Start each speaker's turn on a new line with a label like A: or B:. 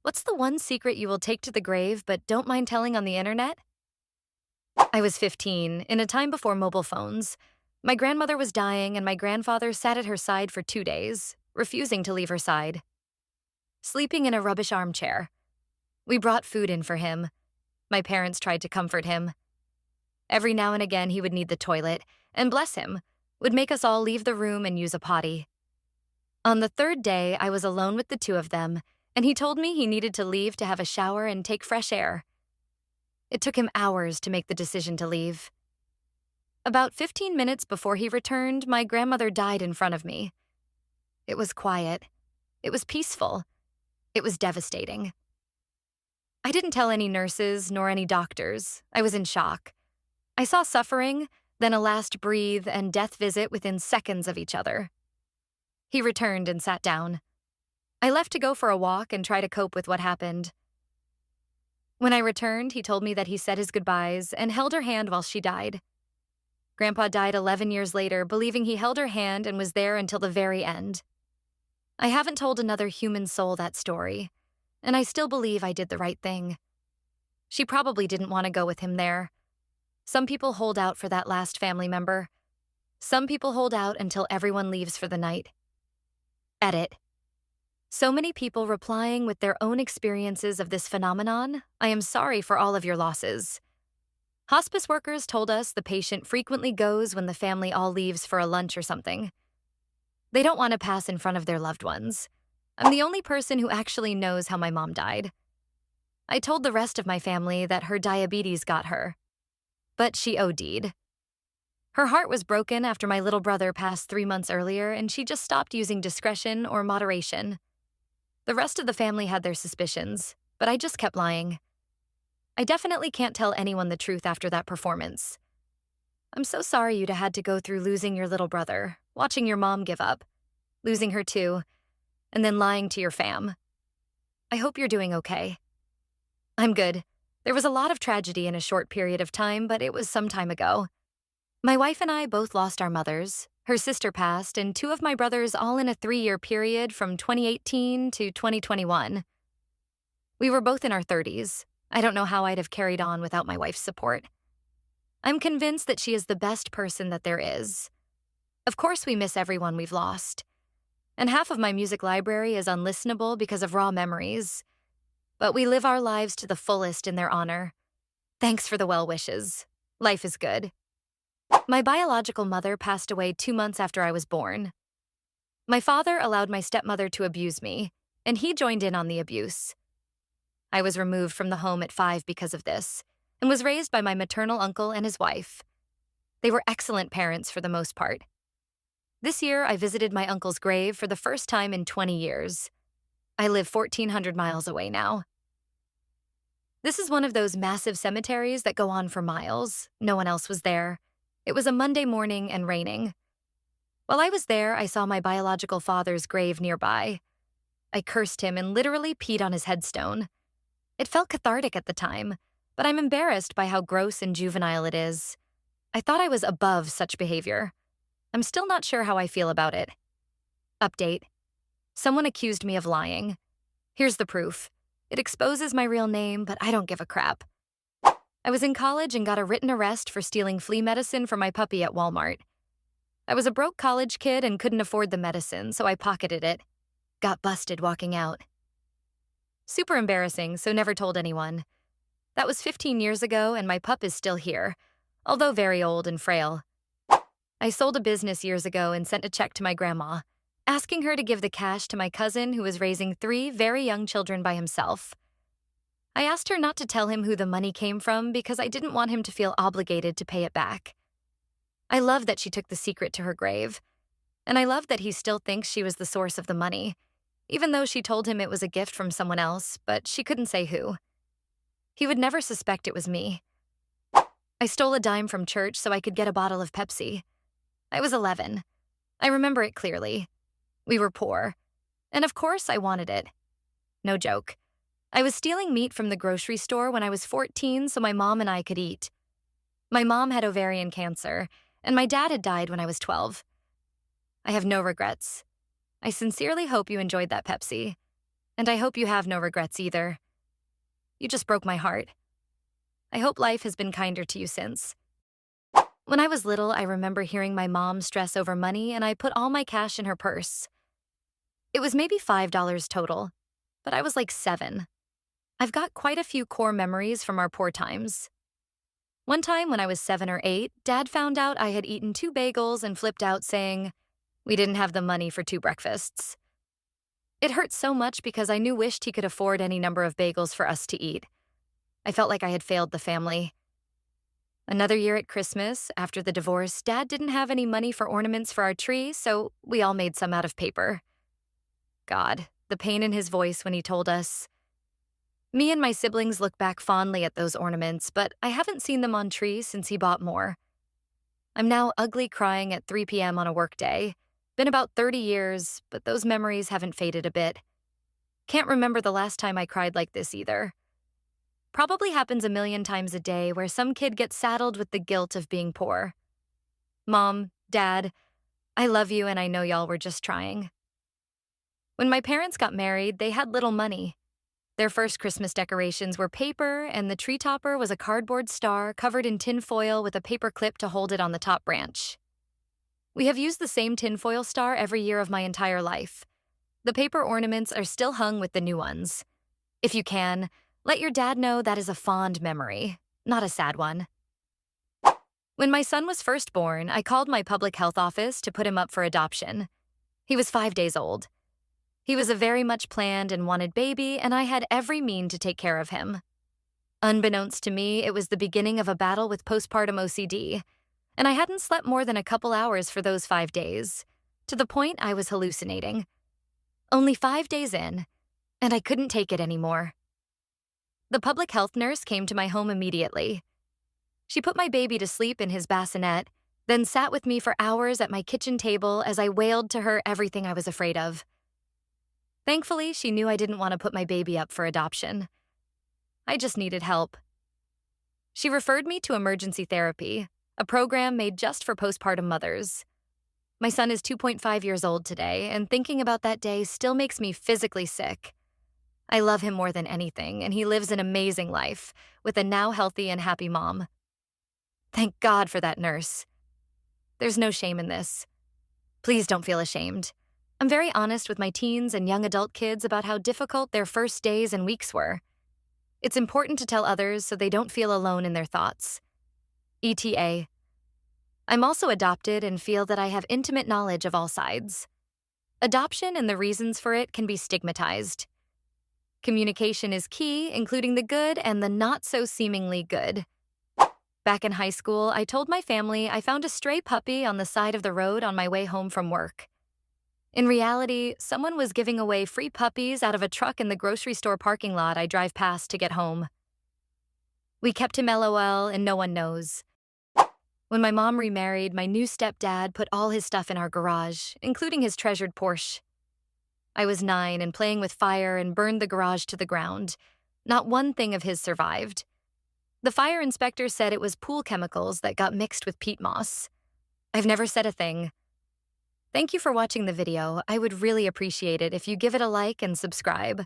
A: What's the one secret you will take to the grave but don't mind telling on the internet? I was 15, in a time before mobile phones. My grandmother was dying, and my grandfather sat at her side for 2 days, refusing to leave her side, sleeping in a rubbish armchair. We brought food in for him. My parents tried to comfort him. Every now and again, he would need the toilet, and bless him, would make us all leave the room and use a potty. On the third day, I was alone with the two of them, and he told me he needed to leave to have a shower and take fresh air. It took him hours to make the decision to leave. About 15 minutes before he returned, my grandmother died in front of me. It was quiet. It was peaceful. It was devastating. I didn't tell any nurses nor any doctors. I was in shock. I saw suffering, then a last breathe and death visit within seconds of each other. He returned and sat down. I left to go for a walk and try to cope with what happened. When I returned, he told me that he said his goodbyes and held her hand while she died. Grandpa died 11 years later, believing he held her hand and was there until the very end. I haven't told another human soul that story, and I still believe I did the right thing. She probably didn't want to go with him there. Some people hold out for that last family member. Some people hold out until everyone leaves for the night. Edit. So many people replying with their own experiences of this phenomenon. I am sorry for all of your losses. Hospice workers told us the patient frequently goes when the family all leaves for a lunch or something. They don't want to pass in front of their loved ones. I'm the only person who actually knows how my mom died. I told the rest of my family that her diabetes got her, but she OD'd. Her heart was broken after my little brother passed 3 months earlier, and she just stopped using discretion or moderation. The rest of the family had their suspicions, but I just kept lying. I definitely can't tell anyone the truth after that performance. I'm so sorry you'd had to go through losing your little brother, watching your mom give up, losing her too, and then lying to your fam. I hope you're doing okay. I'm good. There was a lot of tragedy in a short period of time, but it was some time ago. My wife and I both lost our mothers. Her sister passed, and 2 of my brothers all in a 3-year period from 2018 to 2021. We were both in our 30s. I don't know how I'd have carried on without my wife's support. I'm convinced that she is the best person that there is. Of course, we miss everyone we've lost. And half of my music library is unlistenable because of raw memories. But we live our lives to the fullest in their honor. Thanks for the well wishes. Life is good. My biological mother passed away 2 months after I was born. My father allowed my stepmother to abuse me, and he joined in on the abuse. I was removed from the home at 5 because of this, and was raised by my maternal uncle and his wife. They were excellent parents for the most part. This year, I visited my uncle's grave for the first time in 20 years. I live 1,400 miles away now. This is one of those massive cemeteries that go on for miles. No one else was there. It was a Monday morning and raining. While I was there, I saw my biological father's grave nearby. I cursed him and literally peed on his headstone. It felt cathartic at the time, but I'm embarrassed by how gross and juvenile it is. I thought I was above such behavior. I'm still not sure how I feel about it. Update. Someone accused me of lying. Here's the proof. It exposes my real name, but I don't give a crap. I was in college and got a written arrest for stealing flea medicine for my puppy at Walmart. I was a broke college kid and couldn't afford the medicine, so I pocketed it. Got busted walking out. Super embarrassing, so never told anyone. That was 15 years ago, and my pup is still here, although very old and frail. I sold a business years ago and sent a check to my grandma, asking her to give the cash to my cousin who was raising 3 very young children by himself. I asked her not to tell him who the money came from because I didn't want him to feel obligated to pay it back. I love that she took the secret to her grave, and I love that he still thinks she was the source of the money, even though she told him it was a gift from someone else, but she couldn't say who. He would never suspect it was me. I stole a dime from church so I could get a bottle of Pepsi. I was 11. I remember it clearly. We were poor, and of course I wanted it. No joke. I was stealing meat from the grocery store when I was 14 so my mom and I could eat. My mom had ovarian cancer, and my dad had died when I was 12. I have no regrets. I sincerely hope you enjoyed that Pepsi. And I hope you have no regrets either. You just broke my heart. I hope life has been kinder to you since. When I was little, I remember hearing my mom stress over money, and I put all my cash in her purse. It was maybe $5 total, but I was like 7. I've got quite a few core memories from our poor times. One time when I was 7 or 8, Dad found out I had eaten 2 bagels and flipped out saying, "We didn't have the money for 2 breakfasts." It hurt so much because I wished he could afford any number of bagels for us to eat. I felt like I had failed the family. Another year at Christmas, after the divorce, Dad didn't have any money for ornaments for our tree, so we all made some out of paper. God, the pain in his voice when he told us. Me and my siblings look back fondly at those ornaments, but I haven't seen them on trees since he bought more. I'm now ugly crying at 3 p.m. on a workday. Been about 30 years, but those memories haven't faded a bit. Can't remember the last time I cried like this either. Probably happens a million times a day where some kid gets saddled with the guilt of being poor. Mom, Dad, I love you and I know y'all were just trying. When my parents got married, they had little money. Their first Christmas decorations were paper, and the tree topper was a cardboard star covered in tin foil with a paper clip to hold it on the top branch. We have used the same tinfoil star every year of my entire life. The paper ornaments are still hung with the new ones. If you can, let your dad know that is a fond memory, not a sad one. When my son was first born, I called my public health office to put him up for adoption. He was 5 days old. He was a very much planned and wanted baby, and I had every mean to take care of him. Unbeknownst to me, it was the beginning of a battle with postpartum OCD, and I hadn't slept more than a couple hours for those 5 days, to the point I was hallucinating. Only 5 days in, and I couldn't take it anymore. The public health nurse came to my home immediately. She put my baby to sleep in his bassinet, then sat with me for hours at my kitchen table as I wailed to her everything I was afraid of. Thankfully, she knew I didn't want to put my baby up for adoption. I just needed help. She referred me to emergency therapy, a program made just for postpartum mothers. My son is 2.5 years old today, and thinking about that day still makes me physically sick. I love him more than anything, and he lives an amazing life with a now healthy and happy mom. Thank God for that nurse. There's no shame in this. Please don't feel ashamed. I'm very honest with my teens and young adult kids about how difficult their first days and weeks were. It's important to tell others so they don't feel alone in their thoughts. ETA. I'm also adopted and feel that I have intimate knowledge of all sides. Adoption and the reasons for it can be stigmatized. Communication is key, including the good and the not-so-seemingly good. Back in high school, I told my family I found a stray puppy on the side of the road on my way home from work. In reality, someone was giving away free puppies out of a truck in the grocery store parking lot I drive past to get home. We kept him LOL, and no one knows. When my mom remarried, my new stepdad put all his stuff in our garage, including his treasured Porsche. I was 9 and playing with fire and burned the garage to the ground. Not one thing of his survived. The fire inspector said it was pool chemicals that got mixed with peat moss. I've never said a thing. Thank you for watching the video. I would really appreciate it if you give it a like and subscribe.